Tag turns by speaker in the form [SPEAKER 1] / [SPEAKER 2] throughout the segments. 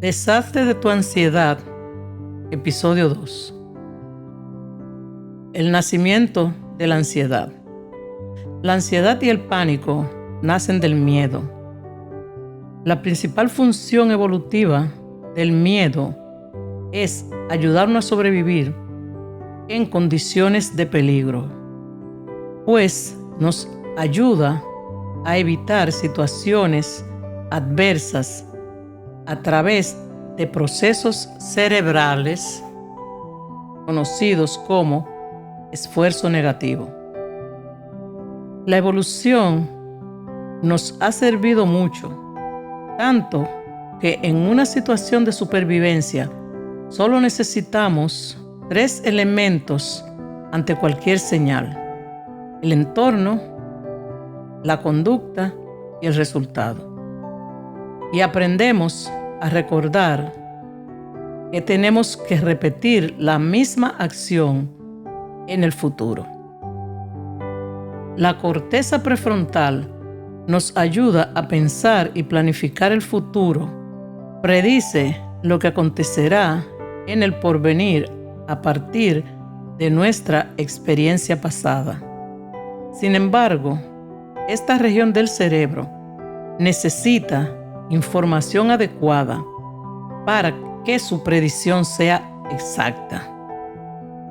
[SPEAKER 1] Deshazte de tu ansiedad, episodio 2. El nacimiento de la ansiedad. La ansiedad y el pánico nacen del miedo. La principal función evolutiva del miedo es ayudarnos a sobrevivir en condiciones de peligro, pues nos ayuda a evitar situaciones adversas a través de procesos cerebrales conocidos como esfuerzo negativo. La evolución nos ha servido mucho, tanto que en una situación de supervivencia solo necesitamos 3 elementos ante cualquier señal: el entorno, la conducta y el resultado. Y aprendemos a recordar que tenemos que repetir la misma acción en el futuro. La corteza prefrontal nos ayuda a pensar y planificar el futuro, predice lo que acontecerá en el porvenir a partir de nuestra experiencia pasada. Sin embargo, esta región del cerebro necesita información adecuada para que su predicción sea exacta.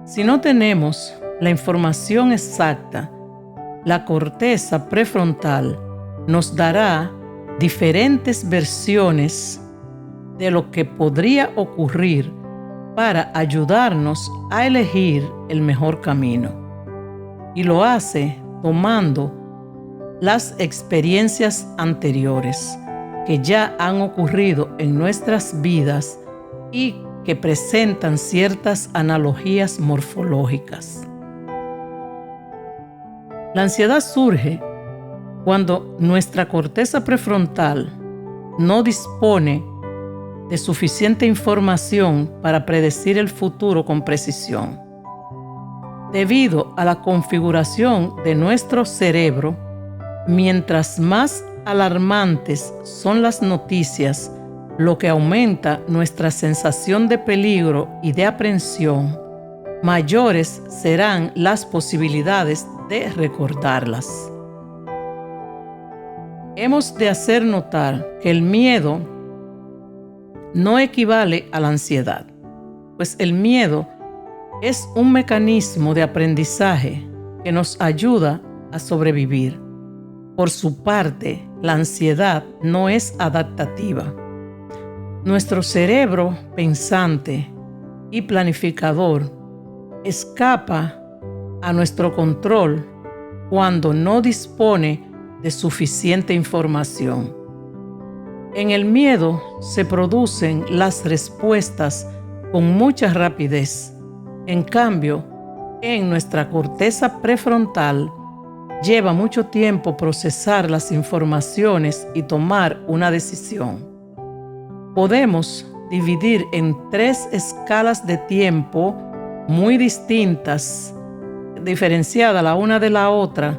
[SPEAKER 1] Si no tenemos la información exacta, la corteza prefrontal nos dará diferentes versiones de lo que podría ocurrir para ayudarnos a elegir el mejor camino. Y lo hace tomando las experiencias anteriores que ya han ocurrido en nuestras vidas y que presentan ciertas analogías morfológicas. La ansiedad surge cuando nuestra corteza prefrontal no dispone de suficiente información para predecir el futuro con precisión. Debido a la configuración de nuestro cerebro, mientras más alarmantes son las noticias, lo que aumenta nuestra sensación de peligro y de aprensión, mayores serán las posibilidades de recordarlas. Hemos de hacer notar que el miedo no equivale a la ansiedad, pues el miedo es un mecanismo de aprendizaje que nos ayuda a sobrevivir. Por su parte, la ansiedad no es adaptativa. Nuestro cerebro pensante y planificador escapa a nuestro control cuando no dispone de suficiente información. En el miedo se producen las respuestas con mucha rapidez. En cambio, en nuestra corteza prefrontal lleva mucho tiempo procesar las informaciones y tomar una decisión. Podemos dividir en 3 escalas de tiempo muy distintas, diferenciadas la una de la otra,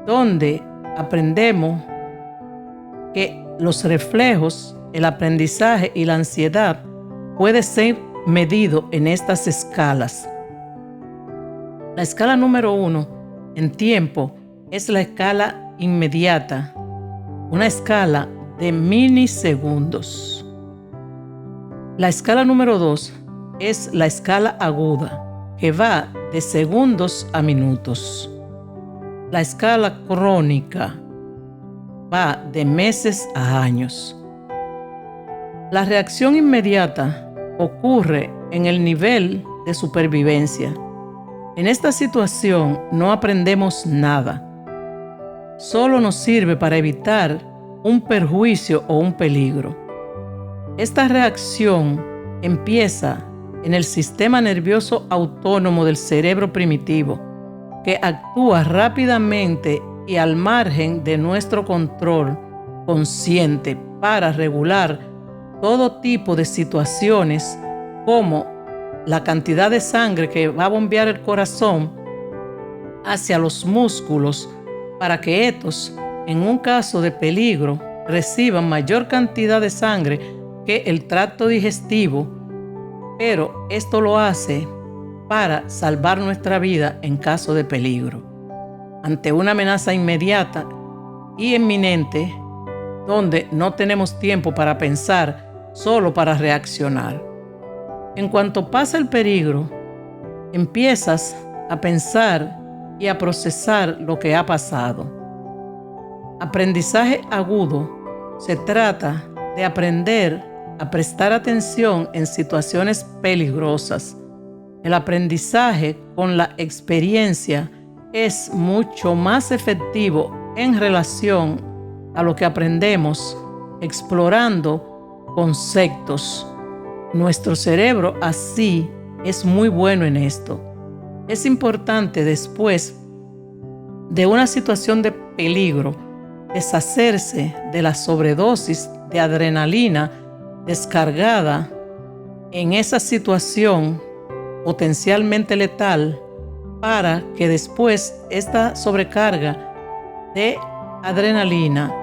[SPEAKER 1] donde aprendemos que los reflejos, el aprendizaje y la ansiedad puede ser medido en estas escalas. La escala número 1 en tiempo es la escala inmediata, una escala de milisegundos. La escala número 2 es la escala aguda, que va de segundos a minutos. La escala crónica va de meses a años. La reacción inmediata ocurre en el nivel de supervivencia. En esta situación no aprendemos nada. Solo nos sirve para evitar un perjuicio o un peligro. Esta reacción empieza en el sistema nervioso autónomo del cerebro primitivo, que actúa rápidamente y al margen de nuestro control consciente para regular todo tipo de situaciones, como la cantidad de sangre que va a bombear el corazón hacia los músculos para que estos, en un caso de peligro, reciban mayor cantidad de sangre que el tracto digestivo, pero esto lo hace para salvar nuestra vida en caso de peligro, ante una amenaza inmediata y inminente, donde no tenemos tiempo para pensar, solo para reaccionar. En cuanto pasa el peligro, empiezas a pensar y a procesar lo que ha pasado. Aprendizaje agudo se trata de aprender a prestar atención en situaciones peligrosas. El aprendizaje con la experiencia es mucho más efectivo en relación a lo que aprendemos explorando conceptos. Nuestro cerebro así es muy bueno en esto. Es importante después de una situación de peligro deshacerse de la sobredosis de adrenalina descargada en esa situación potencialmente letal, para que después esta sobrecarga de adrenalina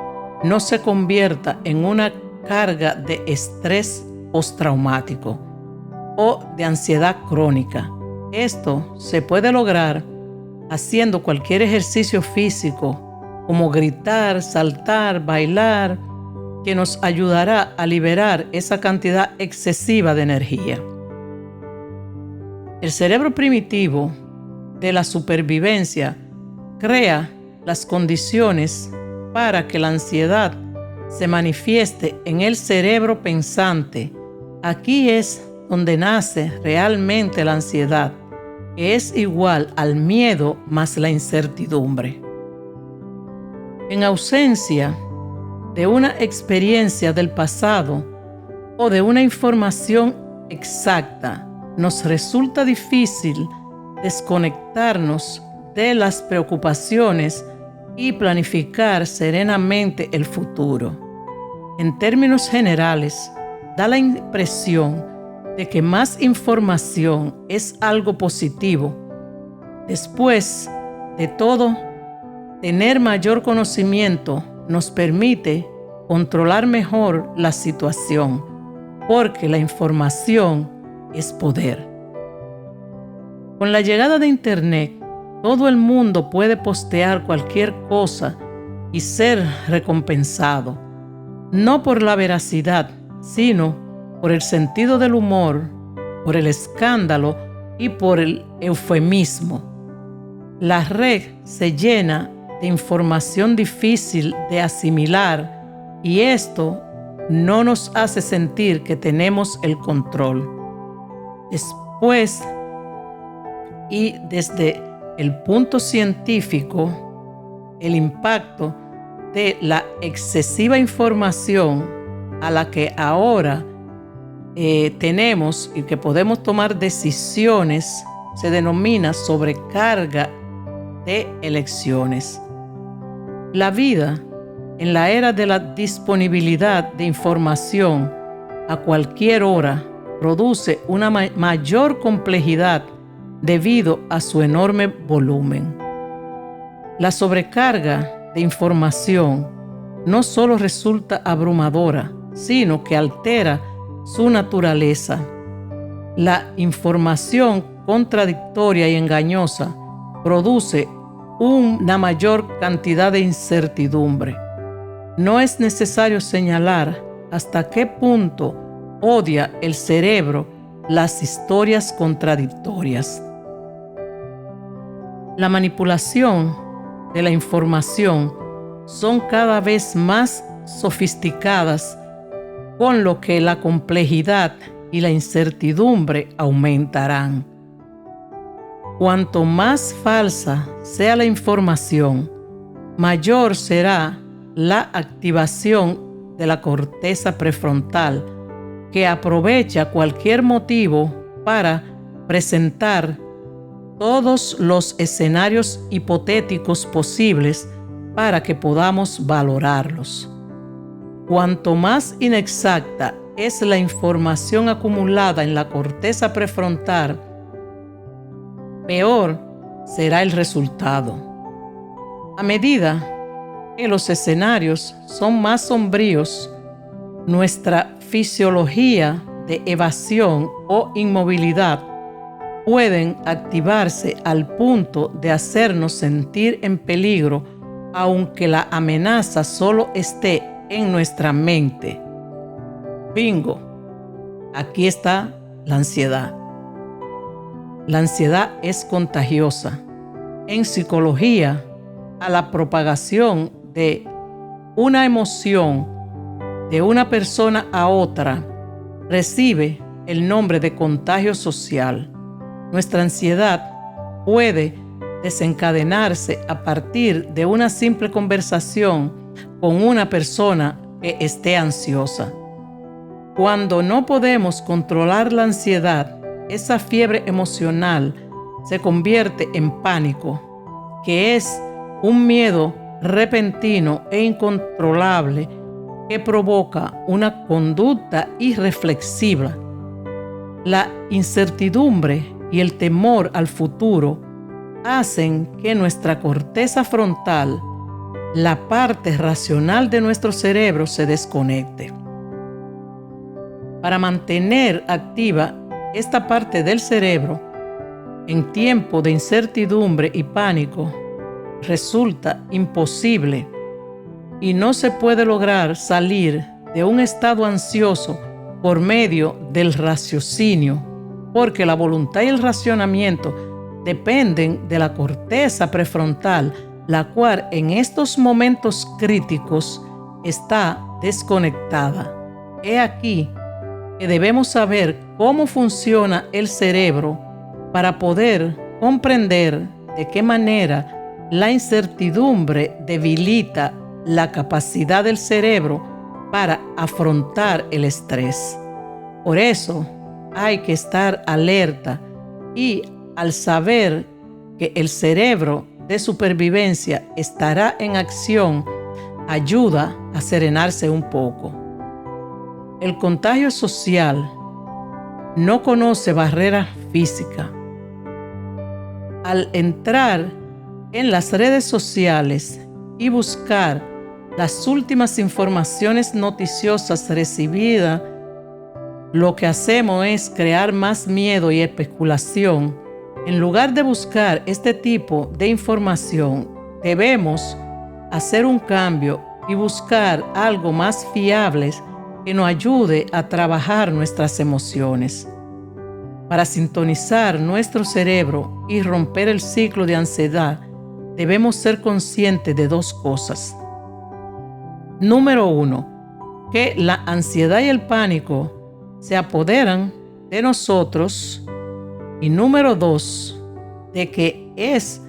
[SPEAKER 1] no se convierta en una carga de estrés postraumático o de ansiedad crónica. Esto se puede lograr haciendo cualquier ejercicio físico, como gritar, saltar, bailar, que nos ayudará a liberar esa cantidad excesiva de energía. El cerebro primitivo de la supervivencia crea las condiciones para que la ansiedad se manifieste en el cerebro pensante. Aquí es donde nace realmente la ansiedad, que es igual al miedo más la incertidumbre. En ausencia de una experiencia del pasado o de una información exacta, nos resulta difícil desconectarnos de las preocupaciones y planificar serenamente el futuro. En términos generales, da la impresión de que más información es algo positivo. Después de todo, tener mayor conocimiento nos permite controlar mejor la situación, porque la información es poder. Con la llegada de Internet, todo el mundo puede postear cualquier cosa y ser recompensado, no por la veracidad, sino por el sentido del humor, por el escándalo y por el eufemismo. La red se llena de información difícil de asimilar y esto no nos hace sentir que tenemos el control. Después, y desde el punto científico, el impacto de la excesiva información a la que ahora tenemos y que podemos tomar decisiones se denomina sobrecarga de elecciones. La vida en la era de la disponibilidad de información a cualquier hora produce una mayor complejidad debido a su enorme volumen. La sobrecarga de información no solo resulta abrumadora, sino que altera su naturaleza. La información contradictoria y engañosa produce una mayor cantidad de incertidumbre. No es necesario señalar hasta qué punto odia el cerebro las historias contradictorias. La manipulación de la información son cada vez más sofisticadas, con lo que la complejidad y la incertidumbre aumentarán. Cuanto más falsa sea la información, mayor será la activación de la corteza prefrontal, que aprovecha cualquier motivo para presentar todos los escenarios hipotéticos posibles para que podamos valorarlos. Cuanto más inexacta es la información acumulada en la corteza prefrontal, peor será el resultado. A medida que los escenarios son más sombríos, nuestra fisiología de evasión o inmovilidad pueden activarse al punto de hacernos sentir en peligro, aunque la amenaza solo esté en nuestra mente. Bingo, aquí está la ansiedad. La ansiedad es contagiosa. En psicología, a la propagación de una emoción de una persona a otra recibe el nombre de contagio social. Nuestra ansiedad puede desencadenarse a partir de una simple conversación con una persona que esté ansiosa. Cuando no podemos controlar la ansiedad, esa fiebre emocional se convierte en pánico, que es un miedo repentino e incontrolable que provoca una conducta irreflexiva. La incertidumbre y el temor al futuro hacen que nuestra corteza frontal, la parte racional de nuestro cerebro, se desconecte. Para mantener activa esta parte del cerebro en tiempo de incertidumbre y pánico, resulta imposible y no se puede lograr salir de un estado ansioso por medio del raciocinio, porque la voluntad y el racionamiento dependen de la corteza prefrontal, la cual en estos momentos críticos está desconectada. He aquí que debemos saber cómo funciona el cerebro para poder comprender de qué manera la incertidumbre debilita la capacidad del cerebro para afrontar el estrés. Por eso hay que estar alerta y al saber que el cerebro de supervivencia estará en acción, ayuda a serenarse un poco. El contagio social no conoce barrera física. Al entrar en las redes sociales y buscar las últimas informaciones noticiosas recibidas, lo que hacemos es crear más miedo y especulación. En lugar de buscar este tipo de información, debemos hacer un cambio y buscar algo más fiable que nos ayude a trabajar nuestras emociones. Para sintonizar nuestro cerebro y romper el ciclo de ansiedad, debemos ser conscientes de dos cosas. Número 1, que la ansiedad y el pánico se apoderan de nosotros. Y número 2, de que es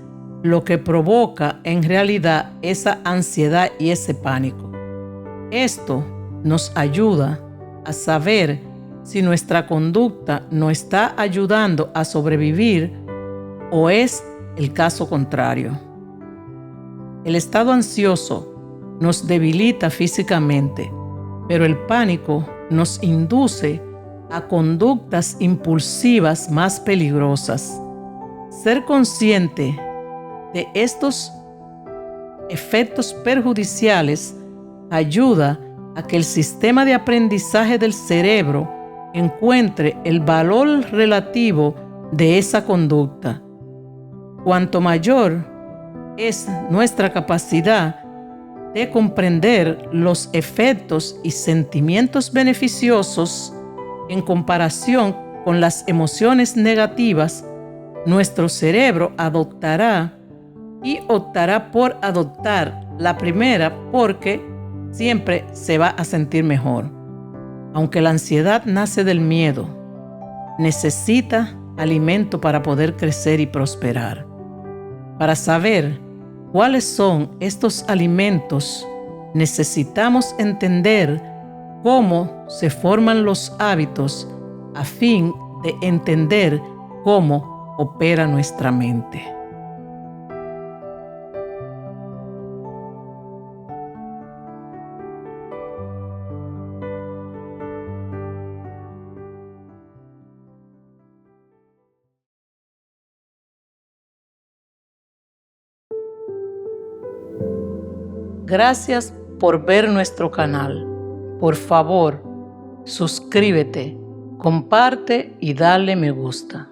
[SPEAKER 1] lo que provoca en realidad esa ansiedad y ese pánico. Esto nos ayuda a saber si nuestra conducta nos está ayudando a sobrevivir o es el caso contrario. El estado ansioso nos debilita físicamente, pero el pánico nos induce a conductas impulsivas más peligrosas. Ser consciente de estos efectos perjudiciales ayuda a que el sistema de aprendizaje del cerebro encuentre el valor relativo de esa conducta. Cuanto mayor es nuestra capacidad de comprender los efectos y sentimientos beneficiosos en comparación con las emociones negativas, nuestro cerebro adoptará y optará por adoptar la primera porque siempre se va a sentir mejor. Aunque la ansiedad nace del miedo, necesita alimento para poder crecer y prosperar. Para saber cuáles son estos alimentos, necesitamos entender cómo se forman los hábitos a fin de entender cómo opera nuestra mente. Gracias por ver nuestro canal. Por favor, suscríbete, comparte y dale me gusta.